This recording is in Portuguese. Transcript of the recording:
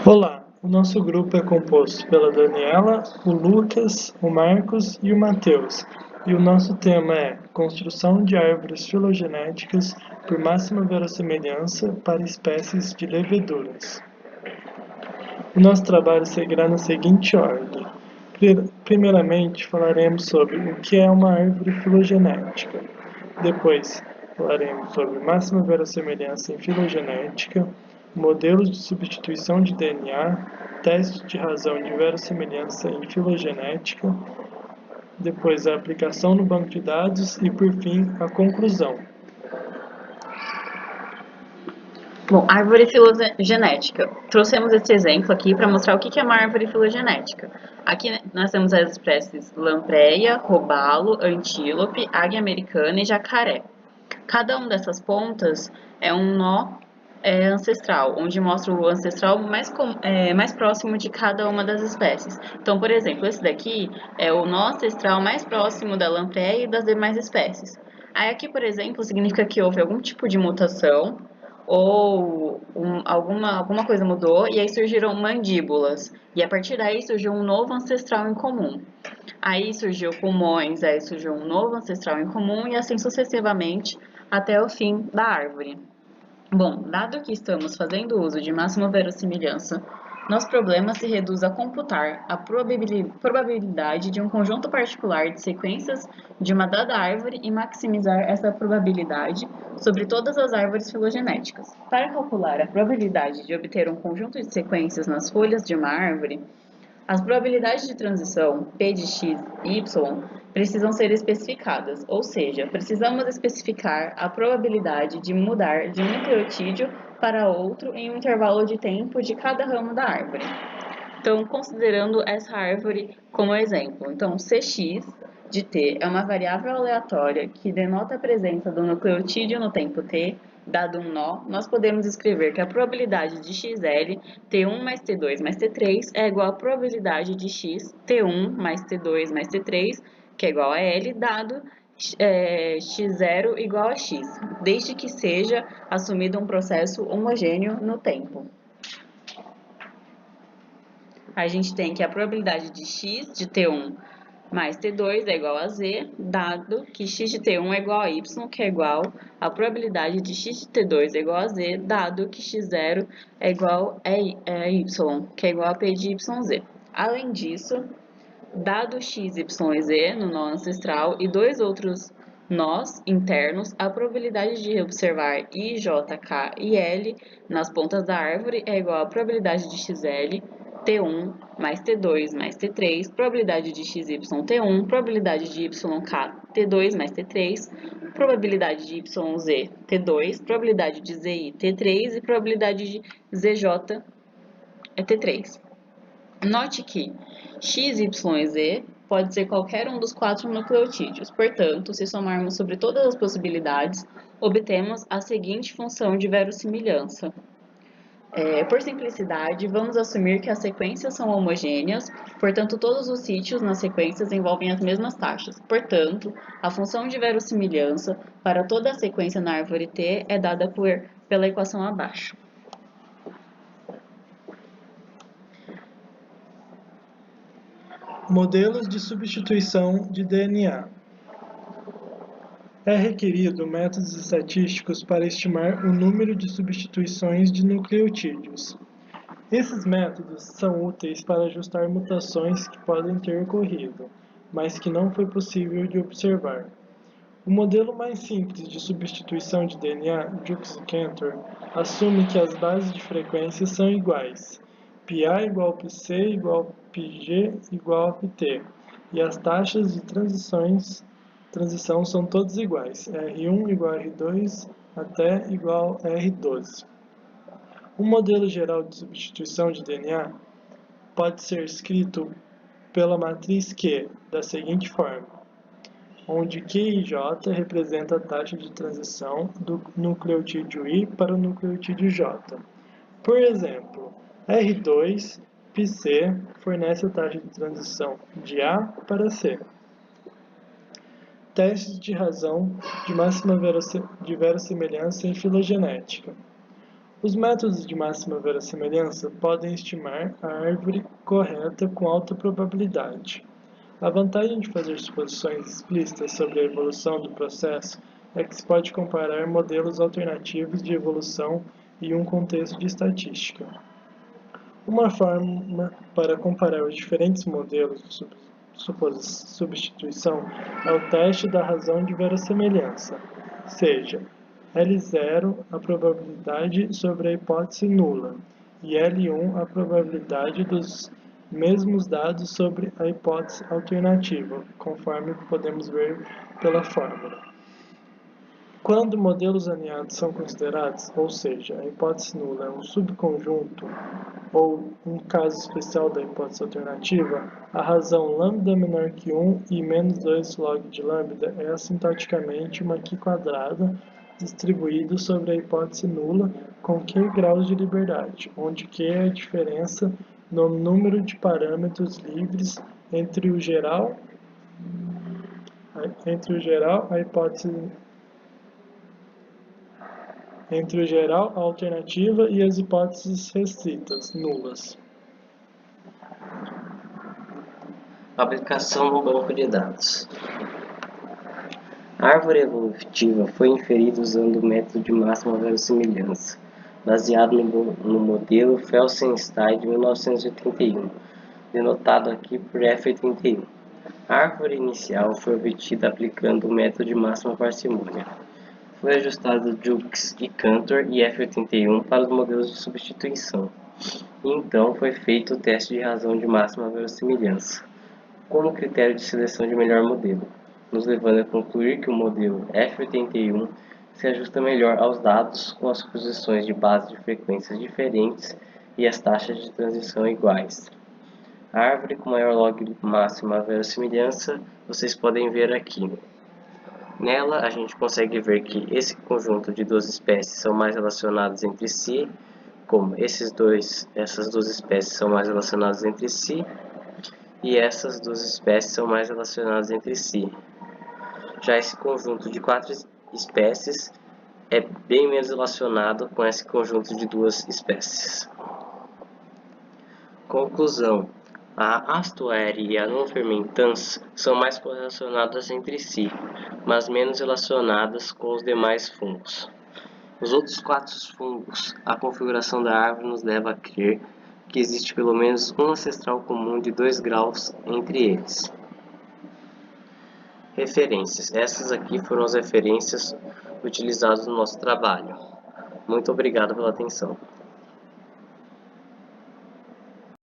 Olá, o nosso grupo é composto pela Daniela, o Lucas, o Marcos e o Matheus, e o nosso tema é Construção de árvores filogenéticas por máxima verossimilhança para espécies de leveduras. O nosso trabalho seguirá na seguinte ordem. Primeiramente, falaremos sobre o que é uma árvore filogenética. Depois, falaremos sobre máxima verossimilhança em filogenética, modelos de substituição de DNA, testes de razão de verossimilhança em filogenética, depois a aplicação no banco de dados e, por fim, a conclusão. Bom, árvore filogenética. Trouxemos esse exemplo aqui para mostrar o que é uma árvore filogenética. Aqui nós temos as espécies lampreia, robalo, antílope, águia americana e jacaré. Cada uma dessas pontas é um nó ancestral, onde mostra o ancestral mais próximo de cada uma das espécies. Então, por exemplo, esse daqui é o nó ancestral mais próximo da lampreia e das demais espécies. Aí aqui, por exemplo, significa que houve algum tipo de mutação ou alguma coisa mudou e aí surgiram mandíbulas. E a partir daí surgiu um novo ancestral em comum. Aí surgiu pulmões, aí surgiu um novo ancestral em comum e assim sucessivamente até o fim da árvore. Bom, dado que estamos fazendo uso de máxima verossimilhança, nosso problema se reduz a computar a probabilidade de um conjunto particular de sequências de uma dada árvore e maximizar essa probabilidade sobre todas as árvores filogenéticas. Para calcular a probabilidade de obter um conjunto de sequências nas folhas de uma árvore, as probabilidades de transição P de x e y precisam ser especificadas, ou seja, precisamos especificar a probabilidade de mudar de um nucleotídeo para outro em um intervalo de tempo de cada ramo da árvore. Então, considerando essa árvore como exemplo, então Cx de t é uma variável aleatória que denota a presença do nucleotídeo no tempo t. Dado um nó, nós podemos escrever que a probabilidade de xl, t1 mais t2 mais t3, é igual à probabilidade de x, t1 mais t2 mais t3, que é igual a L, dado x0 igual a x, desde que seja assumido um processo homogêneo no tempo. A gente tem que a probabilidade de x de t1 mais t2 é igual a z, dado que x de t1 é igual a y, que é igual à probabilidade de x de t2 é igual a z, dado que x0 é igual a y, que é igual a p de yz. Além disso, dado x, y e z no nó ancestral e dois outros nós internos, a probabilidade de observar I, J, K e L nas pontas da árvore é igual à probabilidade de xl, T1 mais T2 mais T3, probabilidade de XY T1, probabilidade de YK T2 mais T3, probabilidade de YZ T2, probabilidade de ZI T3 e probabilidade de ZJ é T3. Note que X, Y e Z pode ser qualquer um dos 4 nucleotídeos. Portanto, se somarmos sobre todas as possibilidades, obtemos a seguinte função de verossimilhança. Por simplicidade, vamos assumir que as sequências são homogêneas, portanto, todos os sítios nas sequências envolvem as mesmas taxas. Portanto, a função de verossimilhança para toda a sequência na árvore T é dada pela equação abaixo. Modelos de substituição de DNA. É requerido métodos estatísticos para estimar o número de substituições de nucleotídeos. Esses métodos são úteis para ajustar mutações que podem ter ocorrido, mas que não foi possível de observar. O modelo mais simples de substituição de DNA, Jukes e Cantor, assume que as bases de frequência são iguais, πA igual a πC igual a πG igual a πT, e as taxas de transição são todas iguais, R1 igual a R2 até igual a R12. O modelo geral de substituição de DNA pode ser escrito pela matriz Q da seguinte forma, onde Q e J representa a taxa de transição do nucleotídeo I para o nucleotídeo J. Por exemplo, R2 πC fornece a taxa de transição de A para C. Testes de razão de máxima verossimilhança em filogenética. Os métodos de máxima verossimilhança podem estimar a árvore correta com alta probabilidade. A vantagem de fazer suposições explícitas sobre a evolução do processo é que se pode comparar modelos alternativos de evolução em um contexto de estatística. Uma forma para comparar os diferentes modelos de substituição é o teste da razão de verossimilhança, seja L0 a probabilidade sobre a hipótese nula e L1 a probabilidade dos mesmos dados sobre a hipótese alternativa, conforme podemos ver pela fórmula. Quando modelos alinhados são considerados, ou seja, a hipótese nula é um subconjunto ou um caso especial da hipótese alternativa, a razão lambda menor que 1 e menos 2 log de lambda é assintoticamente uma Q quadrada distribuído sobre a hipótese nula com Q graus de liberdade, onde Q é a diferença no número de parâmetros livres entre o geral, a hipótese entre o geral, a alternativa e as hipóteses restritas, nulas. Aplicação no banco de dados. A árvore evolutiva foi inferida usando o método de máxima verossimilhança, baseado no modelo Felsenstein de 1981, denotado aqui por F81. A árvore inicial foi obtida aplicando o método de máxima parcimônia. Foi ajustado Jukes e Cantor e F81 para os modelos de substituição. E então foi feito o teste de razão de máxima verossimilhança, como critério de seleção de melhor modelo, nos levando a concluir que o modelo F81 se ajusta melhor aos dados com as suposições de base de frequências diferentes e as taxas de transição iguais. A árvore com maior log máxima verossimilhança vocês podem ver aqui. Nela, a gente consegue ver que esse conjunto de duas espécies são mais relacionadas entre si, como essas duas espécies são mais relacionadas entre si, e essas duas espécies são mais relacionadas entre si. Já esse conjunto de 4 espécies é bem menos relacionado com esse conjunto de duas espécies. Conclusão. A Astuaria e a non-fermentans são mais correlacionadas entre si, mas menos relacionadas com os demais fungos. Os outros 4 fungos, a configuração da árvore nos leva a crer que existe pelo menos um ancestral comum de 2 graus entre eles. Referências. Essas aqui foram as referências utilizadas no nosso trabalho. Muito obrigado pela atenção.